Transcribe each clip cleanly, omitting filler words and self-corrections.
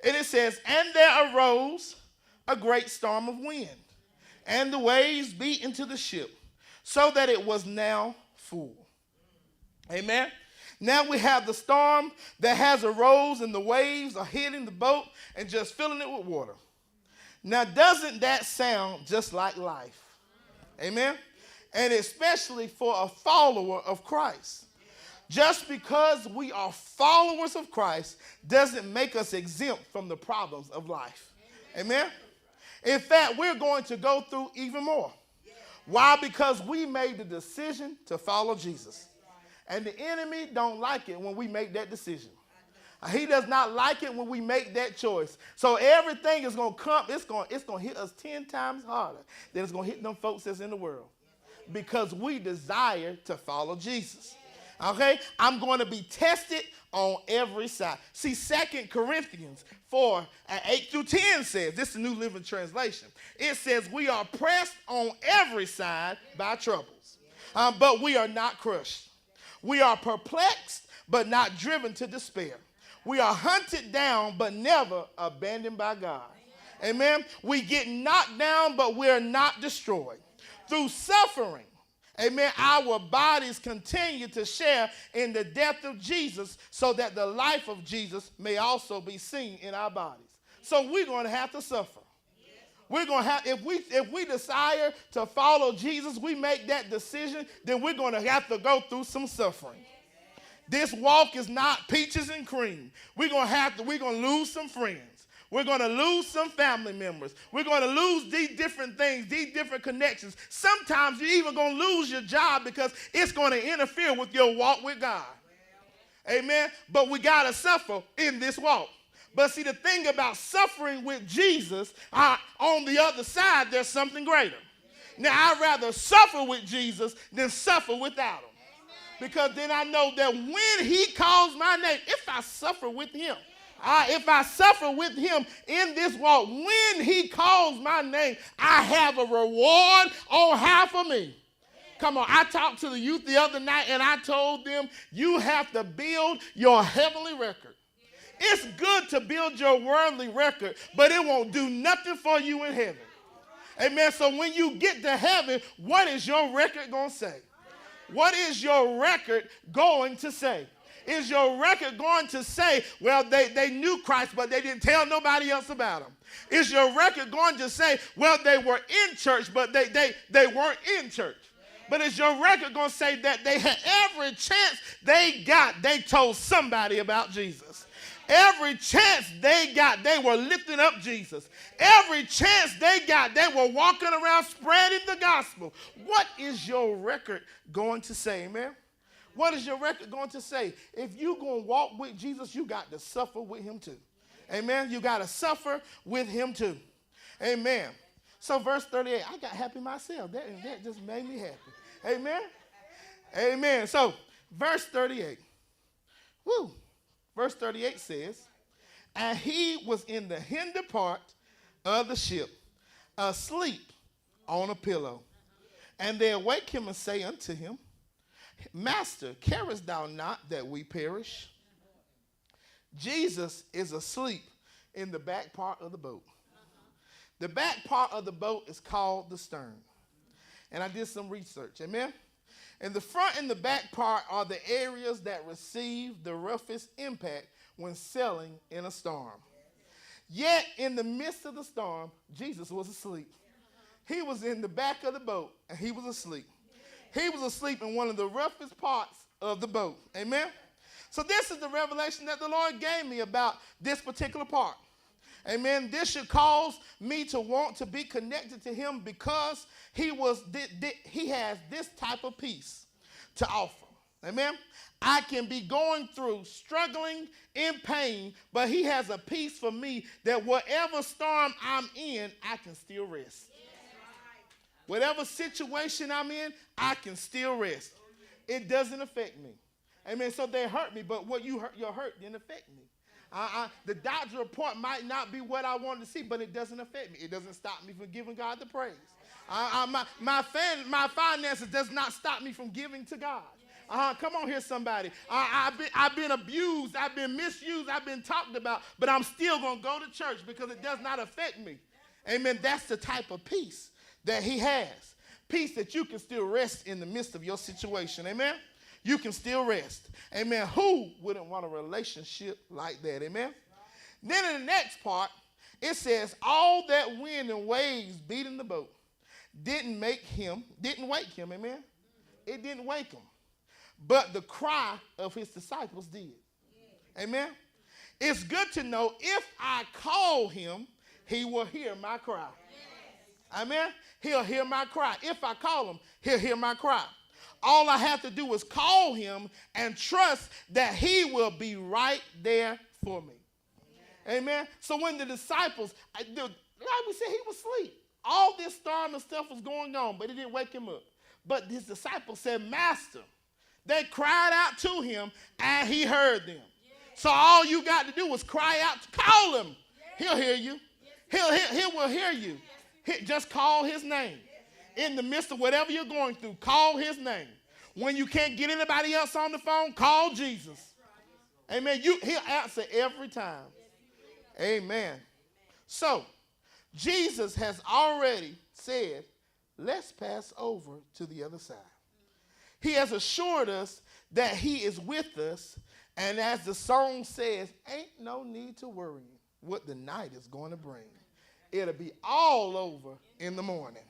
And it says, and there arose a great storm of wind, and the waves beat into the ship, so that it was now full. Amen. Now we have the storm that has arose, and the waves are hitting the boat and just filling it with water. Now, doesn't that sound just like life? Amen. And especially for a follower of Christ. Just because we are followers of Christ doesn't make us exempt from the problems of life. Amen. In fact, we're going to go through even more. Why? Because we made the decision to follow Jesus. And the enemy don't like it when we make that decision. He does not like it when we make that choice. So everything is going to come, it's going to hit us 10 times harder than it's going to hit them folks that's in the world. Because we desire to follow Jesus. Okay? I'm going to be tested on every side. See, 2 Corinthians 4, 8 through 10 says, this is the New Living Translation. It says, we are pressed on every side by troubles, but we are not crushed. We are perplexed, but not driven to despair. We are hunted down, but never abandoned by God. Amen. We get knocked down, but we're not destroyed. Through suffering, amen, our bodies continue to share in the death of Jesus so that the life of Jesus may also be seen in our bodies. So we're going to have to suffer. We're going to have, if we desire to follow Jesus, we make that decision, then we're going to have to go through some suffering. This walk is not peaches and cream. We're going to lose some friends. We're going to lose some family members. We're going to lose these different things, these different connections. Sometimes you're even going to lose your job because it's going to interfere with your walk with God. Amen. But we got to suffer in this walk. But see, the thing about suffering with Jesus, on the other side, there's something greater. Now, I'd rather suffer with Jesus than suffer without him. Because then I know that when he calls my name, if I suffer with him in this walk, when he calls my name, I have a reward on half of me. Come on, I talked to the youth the other night and I told them, you have to build your heavenly record. It's good to build your worldly record, but it won't do nothing for you in heaven. Amen. So when you get to heaven, what is your record going to say? What is your record going to say? Is your record going to say, well, they knew Christ, but they didn't tell nobody else about him? Is your record going to say, well, they were in church, but they weren't in church? But is your record going to say that they had every chance they got, they told somebody about Jesus? Every chance they got, they were lifting up Jesus. Every chance they got, they were walking around spreading the gospel. What is your record going to say, man? What is your record going to say? If you're going to walk with Jesus, you got to suffer with him too. Amen? You got to suffer with him too. Amen. So verse 38, I got happy myself. That just made me happy. Amen? Amen. So verse 38. Woo. Verse 38 says, and he was in the hinder part of the ship, asleep on a pillow. And they awake him and say unto him, Master, carest thou not that we perish? Jesus is asleep in the back part of the boat. The back part of the boat is called the stern. And I did some research, amen? And the front and the back part are the areas that receive the roughest impact when sailing in a storm. Yet, in the midst of the storm, Jesus was asleep. He was in the back of the boat, and he was asleep. He was asleep in one of the roughest parts of the boat. Amen? So this is the revelation that the Lord gave me about this particular part. Amen. This should cause me to want to be connected to him because he has this type of peace to offer. Amen. I can be going through, struggling, in pain, but he has a peace for me that whatever storm I'm in, I can still rest. Whatever situation I'm in, I can still rest. It doesn't affect me. Amen. So they hurt me, but what your hurt didn't affect me. The doctor report might not be what I wanted to see, but it doesn't affect me. It doesn't stop me from giving God the praise. My finances does not stop me from giving to God. Come on here, somebody. I've been abused. I've been misused. I've been talked about. But I'm still going to go to church because it does not affect me. Amen. That's the type of peace that he has. Peace that you can still rest in the midst of your situation. Amen. You can still rest. Amen. Who wouldn't want a relationship like that? Amen. Then in the next part, it says, all that wind and waves beating the boat didn't wake him. Amen. It didn't wake him. But the cry of his disciples did. Amen. It's good to know if I call him, he will hear my cry. Amen. He'll hear my cry. If I call him, he'll hear my cry. All I have to do is call him and trust that he will be right there for me. Amen. So when the disciples, like we said, he was asleep. All this storm and stuff was going on, but it didn't wake him up. But his disciples said, Master. They cried out to him, and he heard them. So all you got to do is cry out, call him. He'll hear you. He will hear you. Just call his name. In the midst of whatever you're going through, call his name. When you can't get anybody else on the phone, call Jesus. Amen. He'll answer every time. Amen. So, Jesus has already said, let's pass over to the other side. He has assured us that he is with us, and as the song says, ain't no need to worry what the night is going to bring. It'll be all over in the morning.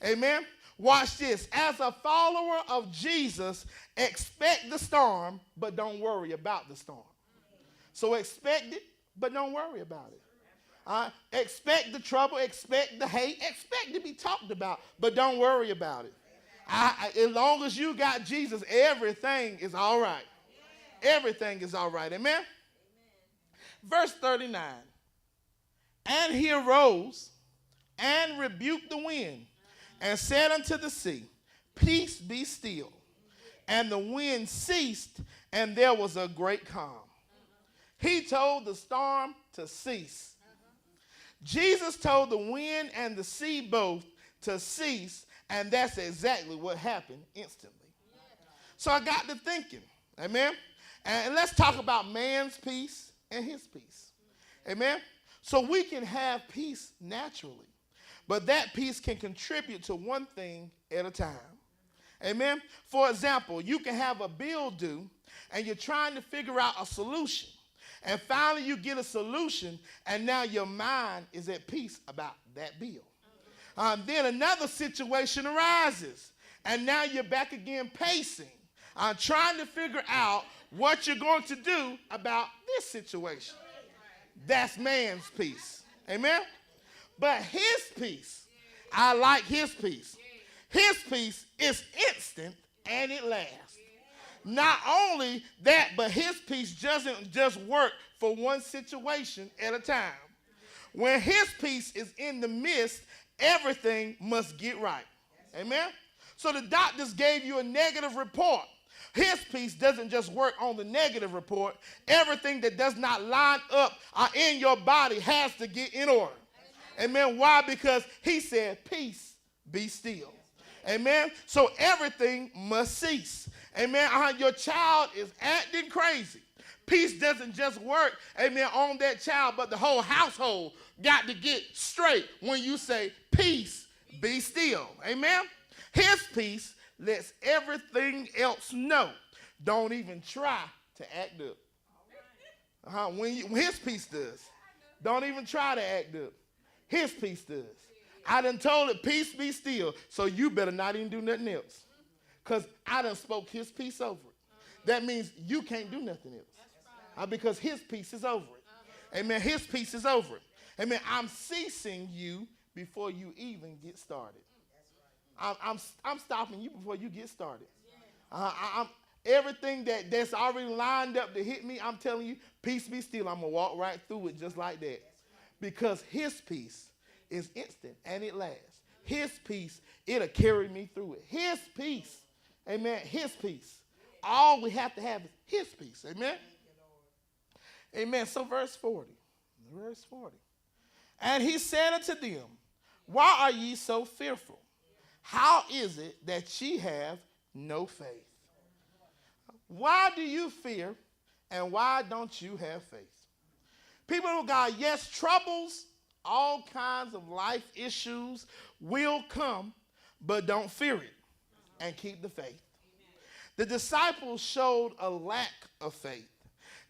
Amen. Watch this. As a follower of Jesus, expect the storm, but don't worry about the storm. So expect it, but don't worry about it. Expect the trouble, expect the hate, expect to be talked about, but don't worry about it. As long as you got Jesus, everything is all right. Everything is all right. Amen? Verse 39. And he arose and rebuked the wind and said unto the sea, Peace, be still. And the wind ceased, and there was a great calm. He told the storm to cease. Jesus told the wind and the sea both to cease, and that's exactly what happened instantly. So I got to thinking, amen? And let's talk about man's peace and his peace. Amen? So we can have peace naturally, but that peace can contribute to one thing at a time. Amen? For example, you can have a bill due, and you're trying to figure out a solution. And finally you get a solution, and now your mind is at peace about that bill. Then another situation arises, and now you're back again pacing, trying to figure out what you're going to do about this situation. That's man's peace. Amen? But his peace, I like his peace. His peace is instant and it lasts. Not only that, but his peace doesn't just work for one situation at a time. When his peace is in the midst, everything must get right. Amen? So the doctors gave you a negative report. His peace doesn't just work on the negative report. Everything that does not line up in your body has to get in order. Amen. Why? Because he said, peace, be still. Amen. So everything must cease. Amen. Your child is acting crazy. Peace doesn't just work, amen, on that child, but the whole household got to get straight when you say, peace, be still. Amen. His peace lets everything else know. Don't even try to act up. When his peace does. Don't even try to act up. His peace does. I done told it, peace be still, so you better not even do nothing else. Because I done spoke his peace over it. That means you can't do nothing else. Because his peace is over it. Amen. His peace is over it. Amen. I'm ceasing you before you even get started. I'm stopping you before you get started. Everything that's already lined up to hit me, I'm telling you, peace be still. I'm going to walk right through it just like that. Because his peace is instant and it lasts. His peace, it'll carry me through it. His peace, amen, his peace. All we have to have is his peace, amen. Amen. So verse 40. And he said unto them, why are ye so fearful? How is it that ye have no faith? Why do you fear, and why don't you have faith? People of God, yes, troubles, all kinds of life issues will come, but don't fear it and keep the faith. The disciples showed a lack of faith.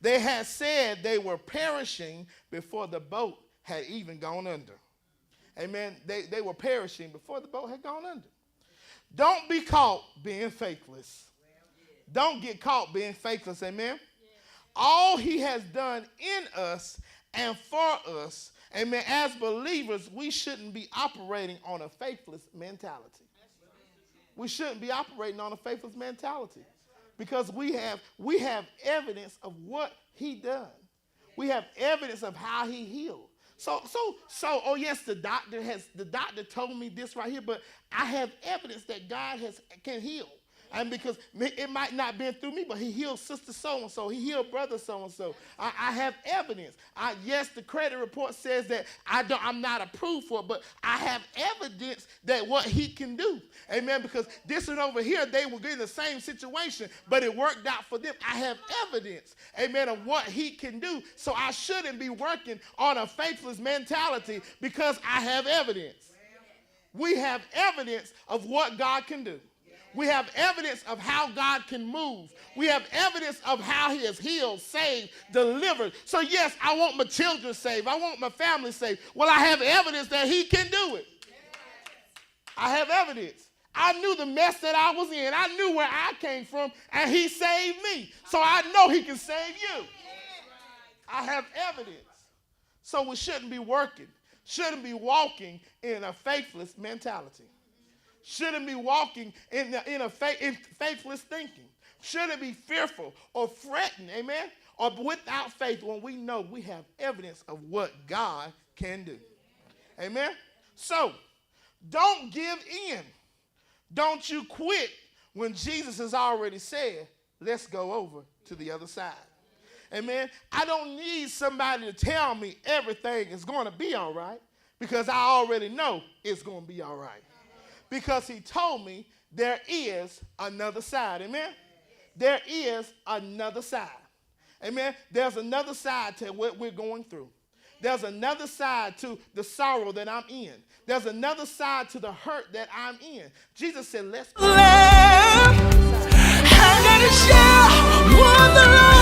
They had said they were perishing before the boat had even gone under. Amen. They were perishing before the boat had gone under. Don't be caught being faithless. Don't get caught being faithless. Amen. All he has done in us and for us, amen, as believers, we shouldn't be operating on a faithless mentality. We shouldn't be operating on a faithless mentality because we have evidence of what he done. We have evidence of how he healed. So, oh yes, the doctor told me this right here, but I have evidence that God can heal. And because it might not have been through me, but he healed sister so-and-so. He healed brother so-and-so. I have evidence. Yes, the credit report says that I'm not approved for it, but I have evidence that what he can do. Amen, because this one over here, they were in the same situation, but it worked out for them. I have evidence, amen, of what he can do. So I shouldn't be working on a faithless mentality because I have evidence. We have evidence of what God can do. We have evidence of how God can move. We have evidence of how he has healed, saved, delivered. So yes, I want my children saved. I want my family saved. Well, I have evidence that he can do it. I have evidence. I knew the mess that I was in. I knew where I came from, and he saved me. So I know he can save you. I have evidence. So we shouldn't be shouldn't be walking in a faithless mentality. Shouldn't be walking in faithless thinking. Shouldn't be fearful or fretting, amen, or without faith when we know we have evidence of what God can do. Amen? So, don't give in. Don't you quit when Jesus has already said, let's go over to the other side. Amen? I don't need somebody to tell me everything is going to be all right because I already know it's going to be all right. Because he told me there is another side. Amen? There is another side. Amen? There's another side to what we're going through. There's another side to the sorrow that I'm in. There's another side to the hurt that I'm in. Jesus said, let's go. I gotta share what the Lord